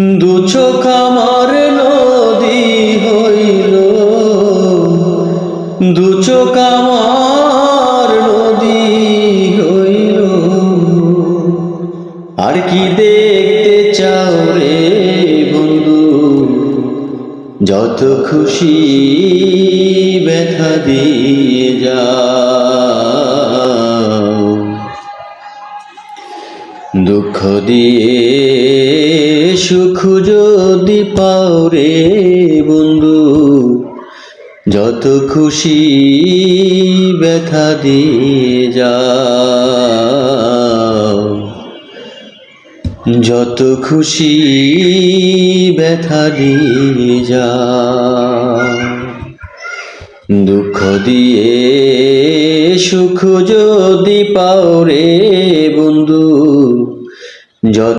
দু চোখ আমার নদী হইল, দু চোখ আমার নদী হইল। আর কি দেখতে চাও রে বন্ধু, যত খুশি ব্যথা দিয়ে যাও। দুঃখ দিয়ে সুখ যদি পাও রে বন্ধু, যত খুশি ব্যথা দিয়ে যাও। যত খুশি ব্যথা দিয়ে যাও। দুঃখ দিয়ে সুখ যদি পাও রে বন্ধু, যত